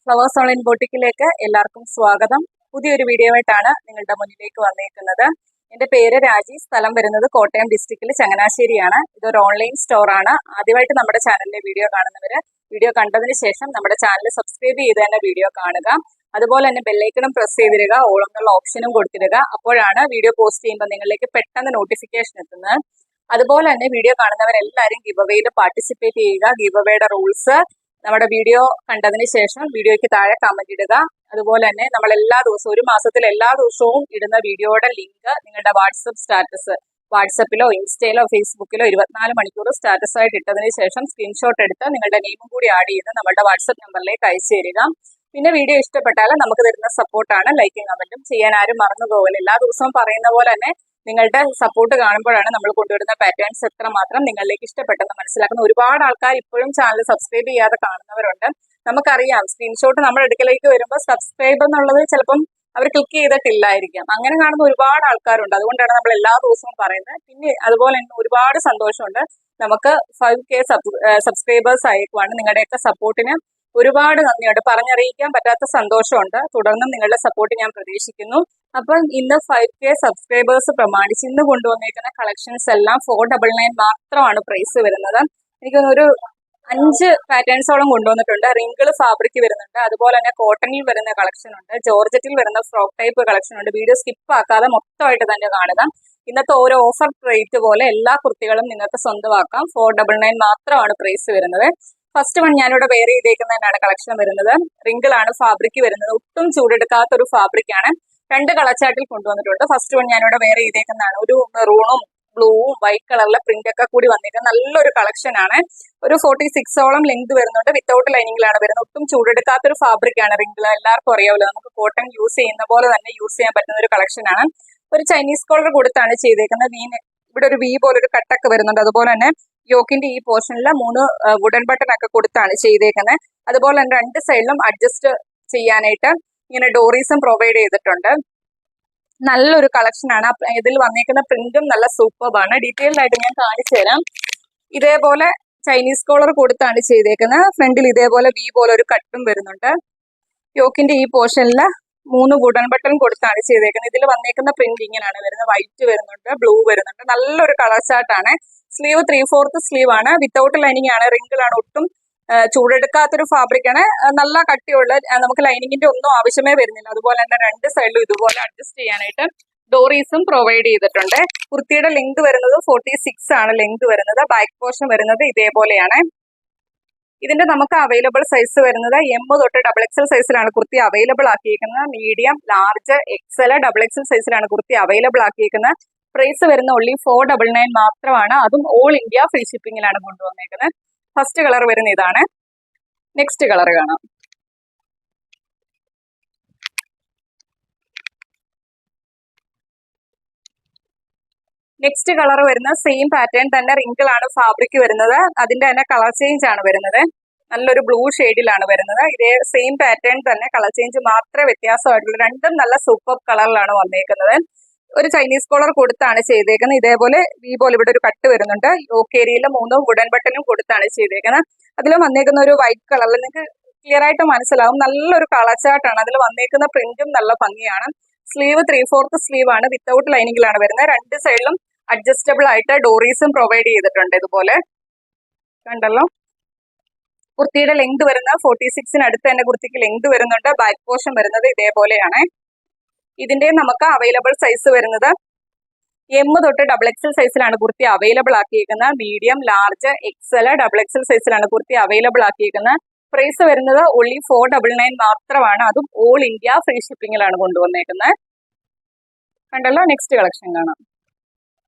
Flowers online ബോട്ടിക്കിലേക്ക് എല്ലാവർക്കും സ്വാഗതം. പുതിയൊരു വീഡിയോ ആയിട്ടാണ് നിങ്ങളുടെ മുന്നിലേക്ക് വന്നിരിക്കുന്നത്. എൻ്റെ പേര് രാജി. സ്ഥലം വരുന്നത് കോട്ടയം ഡിസ്ട്രിക്റ്റിൽ ചങ്ങനാശ്ശേരിയാണ്. ഇതൊരു ഓൺലൈൻ സ്റ്റോർ ആണ്. ആദ്യമായിട്ട് നമ്മുടെ ചാനലിലെ വീഡിയോ കാണുന്നവര് വീഡിയോ കണ്ടതിന് ശേഷം നമ്മുടെ ചാനൽ സബ്സ്ക്രൈബ് ചെയ്ത് തന്നെ വീഡിയോ കാണുക. അതുപോലെ തന്നെ ബെല്ലൈക്കണും പ്രസ് ചെയ്തിടുക, ഓൾ എന്നുള്ള ഓപ്ഷനും കൊടുത്തിടുക. അപ്പോഴാണ് വീഡിയോ പോസ്റ്റ് ചെയ്യുമ്പോൾ നിങ്ങളിലേക്ക് പെട്ടെന്ന് നോട്ടിഫിക്കേഷൻ എത്തുന്നത്. അതുപോലെ തന്നെ വീഡിയോ കാണുന്നവരെല്ലാവരും ഗിവ് അവേയിൽ പാർട്ടിസിപ്പേറ്റ് ചെയ്യുക. ഗിവ് അവേയുടെ റൂൾസ് നമ്മുടെ വീഡിയോ കണ്ടതിന് ശേഷം വീഡിയോയ്ക്ക് താഴെ കമന്റ് ഇടുക. അതുപോലെ തന്നെ നമ്മൾ എല്ലാ ദിവസവും, ഒരു മാസത്തിൽ എല്ലാ ദിവസവും ഇടുന്ന വീഡിയോയുടെ ലിങ്ക് നിങ്ങളുടെ വാട്സപ്പ് സ്റ്റാറ്റസ്, വാട്സപ്പിലോ ഇൻസ്റ്റയിലോ ഫേസ്ബുക്കിലോ 24 മണിക്കൂർ സ്റ്റാറ്റസ് ആയിട്ട് ഇട്ടതിന് ശേഷം സ്ക്രീൻഷോട്ട് എടുത്ത് നിങ്ങളുടെ നെയിമും കൂടി ആഡ് ചെയ്ത് നമ്മുടെ വാട്സപ്പ് നമ്പറിലേക്ക് അയച്ചു തരിക. പിന്നെ വീഡിയോ ഇഷ്ടപ്പെട്ടാൽ നമുക്ക് തരുന്ന സപ്പോർട്ടാണ് ലൈക്കും കമന്റും ചെയ്യാൻ. ആരും മറന്നു പോകല്. എല്ലാ ദിവസവും പറയുന്ന പോലെ തന്നെ നിങ്ങളുടെ സപ്പോർട്ട് കാണുമ്പോഴാണ് നമ്മൾ കൊണ്ടുവരുന്ന പാറ്റേൺസ് എത്രമാത്രം നിങ്ങളിലേക്ക് ഇഷ്ടപ്പെട്ടെന്ന് മനസ്സിലാക്കുന്ന. ഒരുപാട് ആൾക്കാർ ഇപ്പോഴും ചാനൽ സബ്സ്ക്രൈബ് ചെയ്യാതെ കാണുന്നവരുണ്ട്. നമുക്കറിയാം, സ്ക്രീൻഷോട്ട് നമ്മുടെ അടുക്കലേക്ക് വരുമ്പോൾ സബ്സ്ക്രൈബ് എന്നുള്ളത് ചിലപ്പം അവർ ക്ലിക്ക് ചെയ്തിട്ടില്ലായിരിക്കാം. അങ്ങനെ കാണുന്ന ഒരുപാട് ആൾക്കാരുണ്ട്. അതുകൊണ്ടാണ് നമ്മൾ എല്ലാ ദിവസവും പറയുന്നത്. പിന്നെ അതുപോലെ തന്നെ ഒരുപാട് സന്തോഷമുണ്ട്, നമുക്ക് 5K സബ്സ്ക്രൈബേഴ്സ് ആയേക്കുവാണ്. നിങ്ങളുടെയൊക്കെ സപ്പോർട്ടിന് ഒരുപാട് നന്ദിയുണ്ട്. പറഞ്ഞറിയിക്കാൻ പറ്റാത്ത സന്തോഷമുണ്ട്. തുടർന്നും നിങ്ങളുടെ സപ്പോർട്ട് ഞാൻ പ്രതീക്ഷിക്കുന്നു. അപ്പം ഇന്ന് 5K സബ്സ്ക്രൈബേഴ്സ് പ്രമാണിച്ച് ഇന്ന് കൊണ്ടുവന്നിരിക്കുന്ന കളക്ഷൻസ് എല്ലാം 499 മാത്രമാണ് പ്രൈസ് വരുന്നത്. എനിക്കൊന്നൊരു 5 പാറ്റേൺസോളം കൊണ്ടുവന്നിട്ടുണ്ട്. റിങ്കിൾ ഫാബ്രിക് വരുന്നുണ്ട്. അതുപോലെ തന്നെ കോട്ടണിൽ വരുന്ന കളക്ഷൻ ഉണ്ട്. ജോർജറ്റിൽ വരുന്ന ഫ്രോക്ക് ടൈപ്പ് കളക്ഷൻ ഉണ്ട്. വീഡിയോ സ്കിപ്പ് ആക്കാതെ മൊത്തമായിട്ട് തന്നെ കാണുക. ഇന്നത്തെ ഓരോ ഓഫർ റേറ്റ് പോലെ എല്ലാ കുർത്തികളും നിങ്ങൾക്ക് സ്വന്തമാക്കാം. 499 മാത്രമാണ് പ്രൈസ് വരുന്നത്. ഫസ്റ്റ് വൺ ഞാനിവിടെ വെയർ ചെയ്തേക്കുന്നതിനാണ് കളക്ഷൻ വരുന്നത്. റിങ്കിൾ ആണ് ഫാബ്രിക് വരുന്നത്. ഒട്ടും ചൂടെടുക്കാത്ത ഒരു ഫാബ്രിക് ആണ്. 2 കളർ ചാർട്ടിൽ കൊണ്ടുവന്നിട്ടുണ്ട്. ഫസ്റ്റ് വൺ ഞാനിവിടെ വെയർ ചെയ്തേക്കുന്നതാണ്. ഒരു മെറൂണും ബ്ലൂവും വൈറ്റ് കളറിലെ പ്രിന്റ് ഒക്കെ കൂടി വന്നിരിക്കുന്നത് നല്ലൊരു കളക്ഷൻ ആണ്. ഒരു 46ഓളം ലെങ്ത് വരുന്നുണ്ട്. വിത്തൗട്ട് ലൈനിങ്ങിലാണ് വരുന്നത്. ഒട്ടും ചൂടെടുക്കാത്തൊരു ഫാബ്രിക് ആണ് റിങ്കിൾ. എല്ലാവർക്കും അറിയാമല്ലോ, നമുക്ക് കോട്ടൺ യൂസ് ചെയ്യുന്ന പോലെ തന്നെ യൂസ് ചെയ്യാൻ പറ്റുന്ന ഒരു കളക്ഷൻ ആണ്. ഒരു ചൈനീസ് കോളർ കൊടുത്താണ് ചെയ്തേക്കുന്നത്. ഇവിടെ ഒരു വി പോലെ ഒരു കട്ടൊക്കെ വരുന്നുണ്ട്. അതുപോലെ തന്നെ യോക്കിന്റെ ഈ പോർഷനിൽ 3 വുഡൻ ബട്ടൺ ഒക്കെ കൊടുത്താണ് ചെയ്തേക്കുന്നത്. അതുപോലെ തന്നെ 2 സൈഡിലും അഡ്ജസ്റ്റ് ചെയ്യാനായിട്ട് ഇങ്ങനെ ഡോറീസും പ്രൊവൈഡ് ചെയ്തിട്ടുണ്ട്. നല്ലൊരു കളക്ഷൻ ആണ്. ഇതിൽ വന്നിരിക്കുന്ന പ്രിന്റും നല്ല സൂപ്പർബാണ്. ഡീറ്റെയിൽഡ് ആയിട്ട് ഞാൻ കാണിച്ചു തരാം. ഇതേപോലെ ചൈനീസ് കോളർ കൊടുത്താണ് ചെയ്തേക്കുന്നത്. ഫ്രണ്ടിൽ ഇതേപോലെ വി പോലെ ഒരു കട്ടും വരുന്നുണ്ട്. യോക്കിന്റെ ഈ പോർഷനിൽ 3 വുഡൻ ബട്ടൺ കൊടുത്താണ് ചെയ്തേക്കുന്നത്. ഇതിൽ വന്നിരിക്കുന്ന പ്രിന്റ് ഇങ്ങനെയാണ് വരുന്നത്. വൈറ്റ് വരുന്നുണ്ട്, ബ്ലൂ വരുന്നുണ്ട്. നല്ലൊരു കളർ ചാർട്ടാണ്. സ്ലീവ് 3/4 സ്ലീവ് ആണ്. വിത്തൗട്ട് ലൈനിങ് ആണ്. റിങ്കിൾ ആണ്. ഒട്ടും ചൂടെടുക്കാത്തൊരു ഫാബ്രിക് ആണ്. നല്ല കട്ടിയുള്ള, നമുക്ക് ലൈനിങ്ങിന്റെ ഒന്നും ആവശ്യമേ വരുന്നില്ല. അതുപോലെ തന്നെ 2 സൈഡിലും ഇതുപോലെ അഡ്ജസ്റ്റ് ചെയ്യാനായിട്ട് ഡോറീസും പ്രൊവൈഡ് ചെയ്തിട്ടുണ്ട്. കുർത്തിയുടെ ലെങ്ത് വരുന്നത് 46 ആണ് ലെങ്ത് വരുന്നത്. ബാക്ക് പോർഷൻ വരുന്നത് ഇതേപോലെയാണ്. ഇതിന്റെ നമുക്ക് അവൈലബിൾ സൈസ് വരുന്നത് M തൊട്ട് XXL സൈസിലാണ് കുർത്തി അവൈലബിൾ ആക്കിയിരിക്കുന്നത്. മീഡിയം, ലാർജ്, XL, XXL സൈസിലാണ് കുർത്തി അവൈലബിൾ ആക്കിയിരിക്കുന്നത്. പ്രൈസ് വരുന്ന only 499 മാത്രമാണ്. അതും ഓൾ ഇന്ത്യ ഫ്രീ ഷിപ്പിംഗിലാണ് കൊണ്ടുവന്നേക്കുന്നത്. ഫസ്റ്റ് കളർ വരുന്ന ഇതാണ്. നെക്സ്റ്റ് കളർ കാണാം. നെക്സ്റ്റ് കളർ വരുന്ന സെയിം പാറ്റേൺ തന്നെ. റിങ്കിൾ ആണ് ഫാബ്രിക് വരുന്നത്. അതിന്റെ തന്നെ കളർ ചേഞ്ച് ആണ് വരുന്നത്. നല്ലൊരു ബ്ലൂ ഷെയ്ഡിലാണ് വരുന്നത്. ഇതേ സെയിം പാറ്റേൺ തന്നെ, കളർ ചേഞ്ച് മാത്രമേ വ്യത്യാസമായിട്ടുള്ളൂ. രണ്ടും നല്ല സൂപ്പർ കളറിലാണ് വന്നേക്കുന്നത്. ഒരു ചൈനീസ് കോളർ കൊടുത്താണ് ചെയ്തേക്കുന്നത്. ഇതേപോലെ വി പോലെ ഇവിടെ ഒരു കട്ട് വരുന്നുണ്ട്. യോക്ക് ഏരിയയിൽ 3 വുഡൻ ബട്ടണും കൊടുത്താണ് ചെയ്തേക്കുന്നത്. അതിൽ വന്നേക്കുന്ന ഒരു വൈറ്റ് കളറിൽ നിങ്ങൾക്ക് ക്ലിയർ ആയിട്ട് മനസ്സിലാവും. നല്ലൊരു കളർ ചാർട്ടാണ്. അതിൽ വന്നേക്കുന്ന പ്രിന്റും നല്ല ഭംഗിയാണ്. സ്ലീവ് 3/4 സ്ലീവ് ആണ്. വിത്തൗട്ട് ലൈനിങ്ങിലാണ് വരുന്നത്. 2 സൈഡിലും അഡ്ജസ്റ്റബിൾ ആയിട്ട് ഡോറീസും പ്രൊവൈഡ് ചെയ്തിട്ടുണ്ട്. ഇതുപോലെ കണ്ടല്ലോ. കുർത്തിയുടെ ലെങ്ത് വരുന്ന 46 അടുത്ത് തന്നെ കുർത്തിക്ക് ലെങ്ത് വരുന്നുണ്ട്. ബാക്ക് പോർഷൻ വരുന്നത് ഇതേപോലെയാണ്. ഇതിന്റെ നമുക്ക് അവൈലബിൾ സൈസ് വരുന്നത് M തൊട്ട് XXL സൈസിലാണ് കുർത്തി അവൈലബിൾ ആക്കിയിരിക്കുന്നത്. മീഡിയം, ലാർജ്, XL, XXL സൈസിലാണ് കുർത്തി അവൈലബിൾ ആക്കിയിരിക്കുന്നത്. പ്രൈസ് വരുന്നത് only 499 മാത്രമാണ്. അതും ഓൾ ഇന്ത്യ ഫ്രീ ഷിപ്പിംഗിലാണ് കൊണ്ടുവന്നേക്കുന്നത്. കണ്ടല്ലോ. നെക്സ്റ്റ് കളക്ഷൻ കാണാം.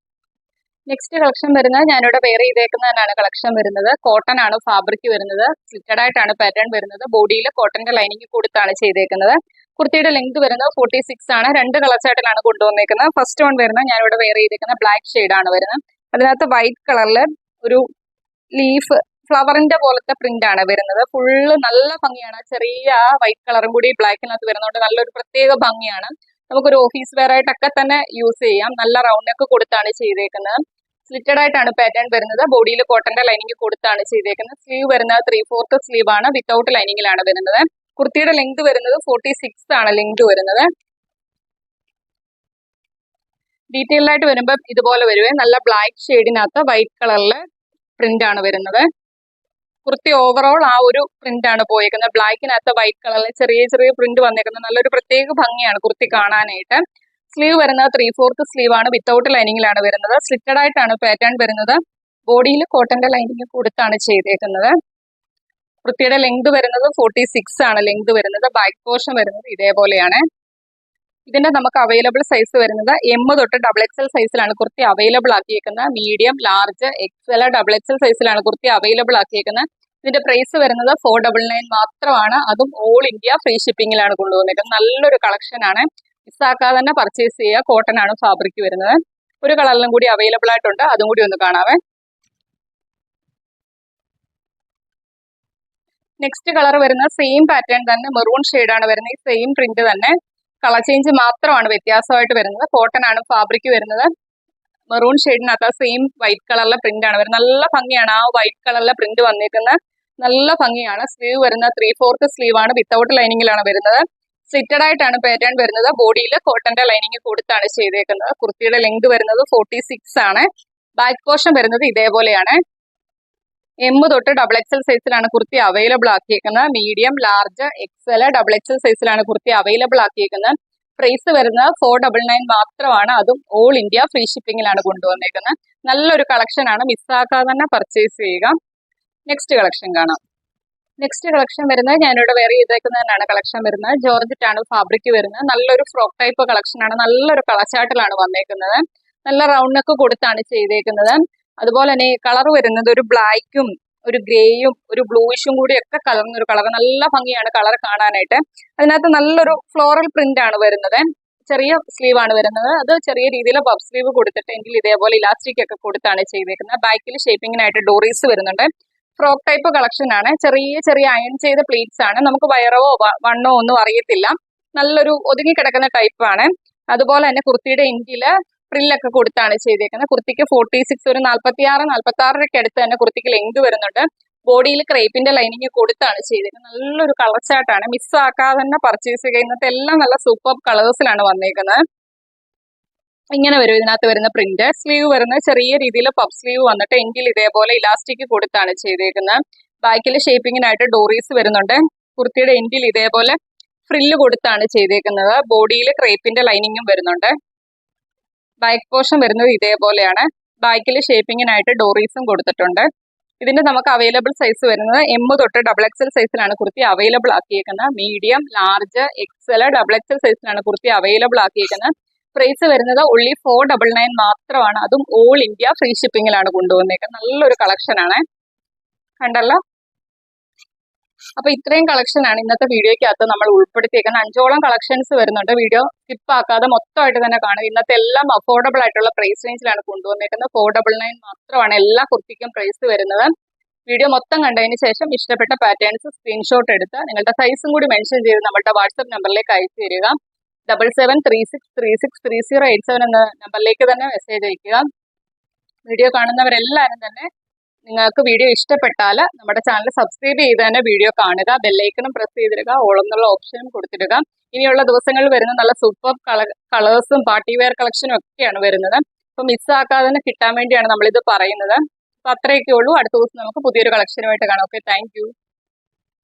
നെക്സ്റ്റ് കളക്ഷൻ വരുന്നത് ഞാനിവിടെ വെയർ ചെയ്തേക്കുന്നതിനാണ് കളക്ഷൻ വരുന്നത്. കോട്ടൺ ആണ് ഫാബ്രിക് വരുന്നത്. സ്ലിറ്റഡ് ആയിട്ടാണ് പാറ്റേൺ വരുന്നത്. ബോഡിയിൽ കോട്ടന്റെ ലൈനിങ് കൊടുത്താണ് ചെയ്തേക്കുന്നത്. കുർത്തിയുടെ ലെങ്ത് വരുന്നത് 46 ആണ്. 2 കളർ ചാർട്ടിലാണ് കൊണ്ടുവന്നേക്കുന്നത്. ഫസ്റ്റ് വൺ വരുന്നത് ഞാനിവിടെ വെയർ ചെയ്തേക്കുന്ന ബ്ലാക്ക് ഷെയ്ഡ് ആണ് വരുന്നത്. അതിനകത്ത് വൈറ്റ് കളറിൽ ഒരു ലീഫ് ഫ്ലവറിന്റെ പോലത്തെ പ്രിന്റ് ആണ് വരുന്നത്. ഫുള്ള് നല്ല ഭംഗിയാണ്. ചെറിയ വൈറ്റ് കളറും കൂടി ബ്ലാക്കിനകത്ത് വരുന്നതുകൊണ്ട് നല്ലൊരു പ്രത്യേക ഭംഗിയാണ്. നമുക്കൊരു ഓഫീസ് വെയർ ആയിട്ടൊക്കെ തന്നെ യൂസ് ചെയ്യാം. നല്ല റൗണ്ട് നെക്ക് കൊടുത്താണ് ചെയ്തേക്കുന്നത്. സ്ലിറ്റഡ് ആയിട്ടാണ് പാറ്റേൺ വരുന്നത്. ബോഡിയിൽ കോട്ടന്റെ ലൈനിങ് കൊടുത്താണ് ചെയ്തേക്കുന്നത്. സ്ലീവ് വരുന്നത് 3/4 സ്ലീവ് ആണ്. വിത്തൗട്ട് ലൈനിങ്ങിലാണ് വരുന്നത്. കുർത്തിയുടെ ലെങ്ത് വരുന്നത് 46 ആണ് ലെങ്ത് വരുന്നത്. ഡീറ്റെയിൽഡ് ആയിട്ട് വരുമ്പോൾ ഇതുപോലെ വരുവേ, നല്ല ബ്ലാക്ക് ഷെയ്ഡിനകത്ത് വൈറ്റ് കളറിലെ പ്രിന്റ് ആണ് വരുന്നത്. കുർത്തി ഓവറോൾ ആ ഒരു പ്രിന്റ് ആണ് പോയേക്കുന്നത്. ബ്ലാക്കിനകത്ത് വൈറ്റ് കളറിൽ ചെറിയ ചെറിയ പ്രിന്റ് വന്നേക്കുന്നത് നല്ലൊരു പ്രത്യേക ഭംഗിയാണ് കുർത്തി കാണാനായിട്ട്. സ്ലീവ് വരുന്നത് 3/4 സ്ലീവ് ആണ്, വിത്തൗട്ട് ലൈനിങ്ങിലാണ് വരുന്നത്. സ്ലിറ്റഡ് ആയിട്ടാണ് പാറ്റേൺ വരുന്നത്. ബോഡിയിൽ കോട്ടന്റെ ലൈനിങ് കൊടുത്താണ് ചെയ്തേക്കുന്നത്. കുർത്തിയുടെ ലെങ്ത് വരുന്നത് 46 ആണ് ലെങ്ത് വരുന്നത്. ബാക്ക് പോർഷൻ വരുന്നത് ഇതേപോലെയാണ്. ഇതിന്റെ നമുക്ക് അവൈലബിൾ സൈസ് വരുന്നത് M തൊട്ട് XXL സൈസിലാണ് കുർത്തി അവൈലബിൾ ആക്കിയേക്കുന്നത്. മീഡിയം, ലാർജ്, XL, XXL സൈസിലാണ് കുർത്തി അവൈലബിൾ ആക്കിയേക്കുന്നത്. ഇതിന്റെ പ്രൈസ് വരുന്നത് 499 മാത്രമാണ്. അതും ഓൾ ഇന്ത്യ ഫ്രീ ഷിപ്പിംഗിലാണ് കൊണ്ടുവന്നേക്കുന്നത്. നല്ലൊരു കളക്ഷൻ ആണ്, മിസ്സാക്കാതെ തന്നെ പർച്ചേസ് ചെയ്യുക. കോട്ടൺ ആണ് ഫാബ്രിക് വരുന്നത്. ഒരു കളറിലും കൂടി അവൈലബിൾ ആയിട്ടുണ്ട്, അതും കൂടി ഒന്ന് കാണാവേ. നെക്സ്റ്റ് കളർ വരുന്ന സെയിം പാറ്റേൺ തന്നെ, മെറൂൺ ആണ് വരുന്നത്. ഈ സെയിം പ്രിന്റ് തന്നെ, കളർ ചേഞ്ച് മാത്രമാണ് വ്യത്യാസമായിട്ട് വരുന്നത്. കോട്ടൺ ആണ് ഫാബ്രിക് വരുന്നത്. മെറൂൺ ഷെയ്ഡിനകത്ത് സെയിം വൈറ്റ് കളറിലെ പ്രിന്റ് ആണ് വരുന്നത്. നല്ല ഭംഗിയാണ് ആ വൈറ്റ് കളറിലെ പ്രിന്റ് വന്നിരിക്കുന്നത്, നല്ല ഭംഗിയാണ്. സ്ലീവ് വരുന്നത് 3/4 സ്ലീവ് ആണ്, വിത്തൗട്ട് ലൈനിങ്ങിലാണ് വരുന്നത്. സ്ലിറ്റഡ് ആയിട്ടാണ് പാറ്റേൺ വരുന്നത്. ബോഡിയിൽ കോട്ടന്റെ ലൈനിങ് കൊടുത്താണ് ചെയ്തേക്കുന്നത്. കുർത്തിയുടെ ലെങ്ത് വരുന്നത് 46 ആണ്. ബാക്ക് പോർഷൻ വരുന്നത് ഇതേപോലെയാണ്. M തൊട്ട് XXL സൈസിലാണ് കുർത്തി അവൈലബിൾ ആക്കിയേക്കുന്നത്. മീഡിയം, ലാർജ്, XL, XXL സൈസിലാണ് കുർത്തി അവൈലബിൾ ആക്കിയേക്കുന്നത്. പ്രൈസ് വരുന്നത് 499 മാത്രമാണ്. അതും ഓൾ ഇന്ത്യ ഫ്രീ ഷിപ്പിംഗിലാണ് കൊണ്ടുവന്നേക്കുന്നത്. നല്ലൊരു കളക്ഷൻ ആണ്, മിസ്സാക്കാതെ തന്നെ പർച്ചേസ് ചെയ്യുക. നെക്സ്റ്റ് കളക്ഷൻ കാണാം. നെക്സ്റ്റ് കളക്ഷൻ വരുന്നത് ഞാനിവിടെ വേറെ ചെയ്തേക്കുന്നതിനാണ് കളക്ഷൻ വരുന്നത്. ജോർജറ്റ് ആണ് ഫാബ്രിക് വരുന്നത്. നല്ലൊരു ഫ്രോക്ക് ടൈപ്പ് കളക്ഷൻ ആണ്. നല്ലൊരു കളച്ചാട്ടിലാണ് വന്നേക്കുന്നത്. നല്ല റൗണ്ട് നെക്ക് കൊടുത്താണ് ചെയ്തേക്കുന്നത്. അതുപോലെ തന്നെ കളർ വരുന്നത് ഒരു ബ്ലാക്കും ഒരു ഗ്രേയും ഒരു ബ്ലൂയിഷും കൂടി ഒക്കെ കലർന്നൊരു കളർ. നല്ല ഭംഗിയാണ് കളർ കാണാനായിട്ട്. അതിനകത്ത് നല്ലൊരു ഫ്ലോറൽ പ്രിന്റ് ആണ് വരുന്നത്. ചെറിയ സ്ലീവ് ആണ് വരുന്നത്. അത് ചെറിയ രീതിയിൽ പഫ് സ്ലീവ് കൊടുത്തിട്ട് എങ്കിൽ ഇതേപോലെ ഇലാസ്റ്റിക് ഒക്കെ കൊടുത്താണ് ചെയ്തേക്കുന്നത്. ബാക്കിൽ ഷേപ്പിങ്ങിനായിട്ട് ഡോറീസ് വരുന്നുണ്ട്. ഫ്രോക്ക് ടൈപ്പ് കളക്ഷൻ ആണ്. ചെറിയ ചെറിയ അയൺ ചെയ്ത പ്ലീറ്റ്സ് ആണ്. നമുക്ക് വയറോ വണ്ണോ ഒന്നും അറിയത്തില്ല. നല്ലൊരു ഒതുങ്ങി കിടക്കുന്ന ടൈപ്പ് ആണ്. അതുപോലെ തന്നെ കുർത്തിയുടെ എൻഡില് ഫ്രില്ലൊക്കെ കൊടുത്താണ് ചെയ്തേക്കുന്നത്. കുർത്തിക്ക് 46 ഒരു 46 അടുത്ത് തന്നെ കുർത്തിക്ക് ലെങ്ത് വരുന്നുണ്ട്. ബോഡിയിൽ ക്രേപ്പിന്റെ ലൈനിങ് കൊടുത്താണ് ചെയ്തേക്കുന്നത്. നല്ലൊരു കളർ ചാർട്ടാണ്, മിസ്സാക്കാതെ തന്നെ പർച്ചേസ് ചെയ്യുക. ഇന്നത്തെ എല്ലാം നല്ല സൂപ്പർ കളേഴ്സിലാണ് വന്നേക്കുന്നത്. ഇങ്ങനെ വരും ഇതിനകത്ത് വരുന്ന പ്രിന്റ്. സ്ലീവ് വരുന്നത് ചെറിയ രീതിയിൽ പഫ് സ്ലീവ് വന്നിട്ട് എങ്കിൽ ഇതേപോലെ ഇലാസ്റ്റിക് കൊടുത്താണ് ചെയ്തേക്കുന്നത്. ബാക്കിൽ ഷേപ്പിങ്ങിനായിട്ട് ഡോറീസ് വരുന്നുണ്ട്. കുർത്തിയുടെ എൻഡിൽ ഇതേപോലെ ഫ്രില്ല് കൊടുത്താണ് ചെയ്തേക്കുന്നത്. ബോഡിയിൽ ക്രേപ്പിന്റെ ലൈനിങ്ങും വരുന്നുണ്ട്. ബാക്ക് പോർഷൻ വരുന്നത് ഇതേപോലെയാണ്. ബാക്കിൽ ഷേപ്പിങ്ങിനായിട്ട് ഡോറീസും കൊടുത്തിട്ടുണ്ട്. ഇതിന്റെ നമുക്ക് അവൈലബിൾ സൈസ് വരുന്നത് M തൊട്ട് XXL സൈസിലാണ് കുർത്തി അവൈലബിൾ ആക്കിയേക്കുന്നത്. മീഡിയം, ലാർജ്, XL, XXL സൈസിലാണ് കുർത്തി അവൈലബിൾ ആക്കിയേക്കുന്നത്. പ്രൈസ് വരുന്നത് only 499 മാത്രമാണ്. അതും ഓൾ ഇന്ത്യ ഫ്രീ ഷിപ്പിംഗിലാണ് കൊണ്ടുവന്നേക്കുന്നത്. നല്ലൊരു കളക്ഷൻ ആണ്, കണ്ടല്ലോ. അപ്പൊ ഇത്രയും കളക്ഷൻ ആണ് ഇന്നത്തെ വീഡിയോയ്ക്കകത്ത് നമ്മൾ ഉൾപ്പെടുത്തിയേക്കുന്നത്. 5ഓളം കളക്ഷൻസ് വരുന്നുണ്ട്. വീഡിയോ സ്കിപ്പ് ആക്കാതെ മൊത്തമായിട്ട് തന്നെ കാണുക. ഇന്നത്തെ എല്ലാം അഫോർഡബിൾ ആയിട്ടുള്ള പ്രൈസ് റേഞ്ചിലാണ് കൊണ്ടുവന്നേക്കുന്നത്. 499 മാത്രമാണ് എല്ലാ കുർത്തിക്കും പ്രൈസ് വരുന്നത്. വീഡിയോ മൊത്തം കണ്ടതിന് ശേഷം ഇഷ്ടപ്പെട്ട പാറ്റേൺസ് സ്ക്രീൻഷോട്ട് എടുത്ത് നിങ്ങളുടെ സൈസും കൂടി മെൻഷൻ ചെയ്ത് നമ്മുടെ വാട്സ്ആപ്പ് നമ്പറിലേക്ക് അയച്ചു തരിക. 7736363087 എന്ന നമ്പറിലേക്ക് തന്നെ മെസ്സേജ് അയക്കുക. വീഡിയോ കാണുന്നവരെല്ലാവരും തന്നെ നിങ്ങൾക്ക് വീഡിയോ ഇഷ്ടപ്പെട്ടാൽ നമ്മുടെ ചാനൽ സബ്സ്ക്രൈബ് ചെയ്ത് തന്നെ വീഡിയോ കാണുക. ബെല്ലൈക്കണും പ്രസ് ചെയ്തിടുക. ഓൾ എന്നുള്ള ഓപ്ഷനും കൊടുത്തിടുക. ഇനിയുള്ള ദിവസങ്ങളിൽ വരുന്ന നല്ല സൂപ്പർ കളേഴ്സും പാർട്ടി വെയർ കളക്ഷനും ഒക്കെയാണ് വരുന്നത്. അപ്പോൾ മിസ്സാക്കാതെ തന്നെ കിട്ടാൻ വേണ്ടിയാണ് നമ്മളിത് പറയുന്നത്. അപ്പോൾ അത്രയൊക്കെ ഉള്ളൂ. അടുത്ത ദിവസം നമുക്ക് പുതിയൊരു കളക്ഷനുമായിട്ട് കാണാം. Okay, thank